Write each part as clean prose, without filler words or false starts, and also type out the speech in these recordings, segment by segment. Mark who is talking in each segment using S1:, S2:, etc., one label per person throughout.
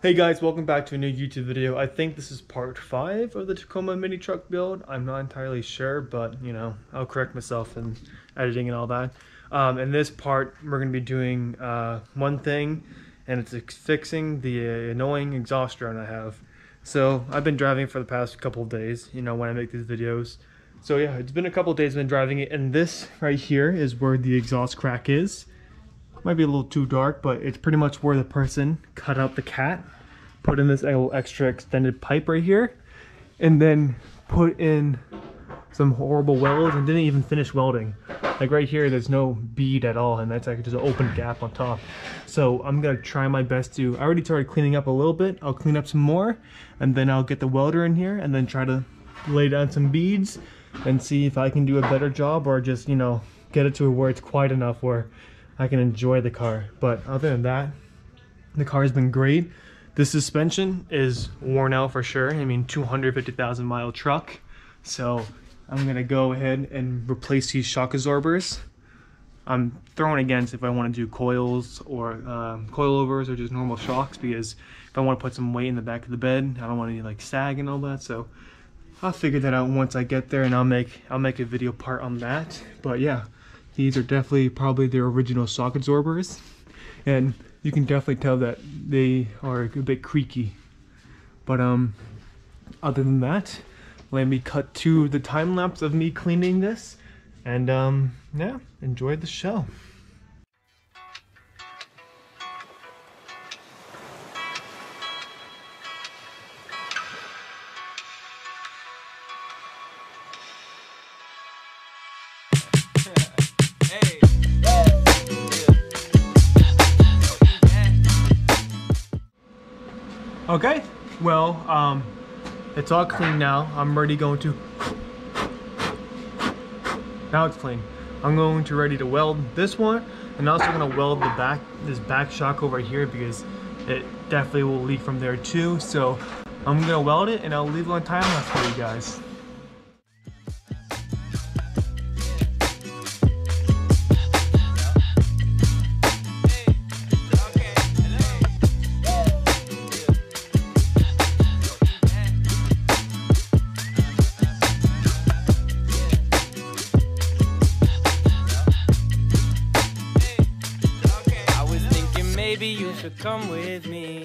S1: Hey guys, welcome back to a new YouTube video. I think this is part 5 of the Tacoma mini truck build. I'm not entirely sure, but you know, I'll correct myself in editing and all that. In this part, we're going to be doing one thing, and it's fixing the annoying exhaust drone I have. So I've been driving for the past couple of days, you know, when I make these videos. So yeah, it's been a couple of days I've been driving it, and this right here is where the exhaust crack is. Might be a little too dark, but it's pretty much where the person cut out the cat, put in this little extra extended pipe right here, and then put in some horrible welds and didn't even finish welding. Like right here, there's no bead at all, and that's like just an open gap on top. So I'm gonna try my best to, I already started cleaning up a little bit, I'll clean up some more, and then I'll get the welder in here and then try to lay down some beads and see if I can do a better job, or just, you know, get it to where it's quiet enough where I can enjoy the car. But other than that, the car has been great. The suspension is worn out for sure. I mean, 250,000 mile truck. So I'm gonna go ahead and replace these shock absorbers. I'm throwing against if I want to do coils or coilovers or just normal shocks, because if I want to put some weight in the back of the bed, I don't want any like sag and all that. So I'll figure that out once I get there, and I'll make a video part on that. But yeah, these are definitely probably the original shock absorbers, and you can definitely tell that they are a bit creaky. But other than that, let me cut to the time lapse of me cleaning this, and yeah, enjoy the show. Okay, well, it's all clean now. I'm ready going to, now it's clean. I'm going to ready to weld this one, and also gonna weld the this back shock over here, because it definitely will leak from there too. So I'm gonna weld it, and I'll leave it on time lapse for you guys.
S2: Maybe you should come with me.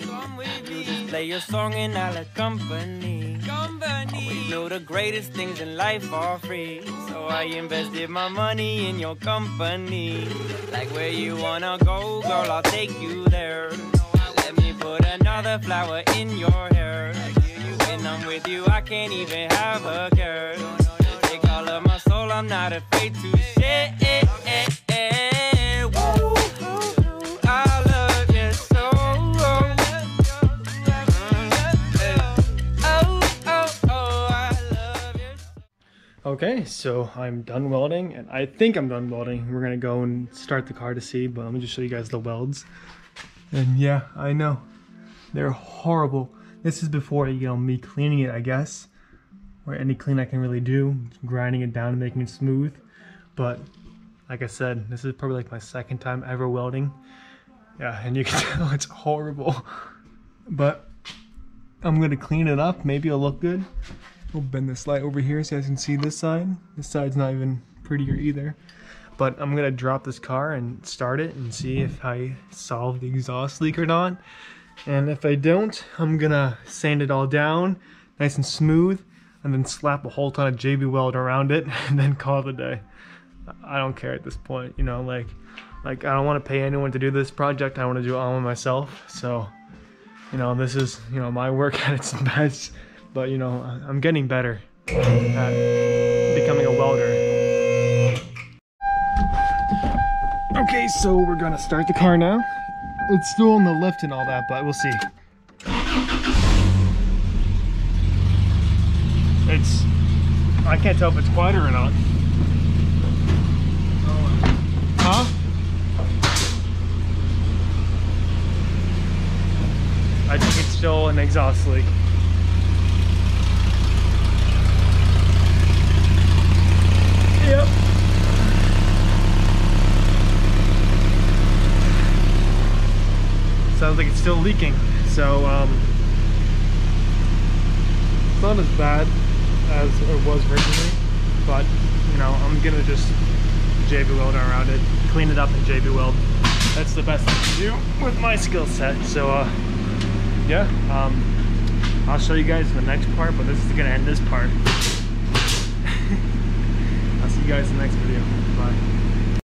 S2: You just play your song and I'll accompany. Always know the greatest things in life are free, so I invested my money in your company. Like where you wanna go, girl, I'll take you there. Let me put another flower in your hair. When I'm with you, I can't even have a care. Take all of my soul, I'm not afraid to share.
S1: Okay, so I'm done welding, and I think I'm done welding. We're gonna go and start the car to see, but let me just show you guys the welds. And yeah, I know, they're horrible. This is before, you know, me cleaning it, I guess, or any clean I can really do, grinding it down and making it smooth. But like I said, this is probably like my second time ever welding. Yeah, and you can tell it's horrible. But I'm gonna clean it up. Maybe it'll look good. We'll bend this light over here so you guys can see this side. This side's not even prettier either. But I'm gonna drop this car and start it and see if I solve the exhaust leak or not. And if I don't, I'm gonna sand it all down nice and smooth, and then slap a whole ton of JB Weld around it, and then call it a day. I don't care at this point, you know, like I don't want to pay anyone to do this project. I want to do it all myself. So, you know, this is, you know, my work at its best. But you know, I'm getting better at becoming a welder. Okay, so we're gonna start the car now. It's still on the lift and all that, but we'll see. I can't tell if it's quieter or not. Huh? I think it's still an exhaust leak. Yep. Sounds like it's still leaking. So it's not as bad as it was originally, but you know, I'm gonna just JB weld around it, clean it up and JB weld. That's the best thing to do with my skill set. So yeah, I'll show you guys in the next part, but this is gonna end this part. I'll see you guys in the next video. Bye.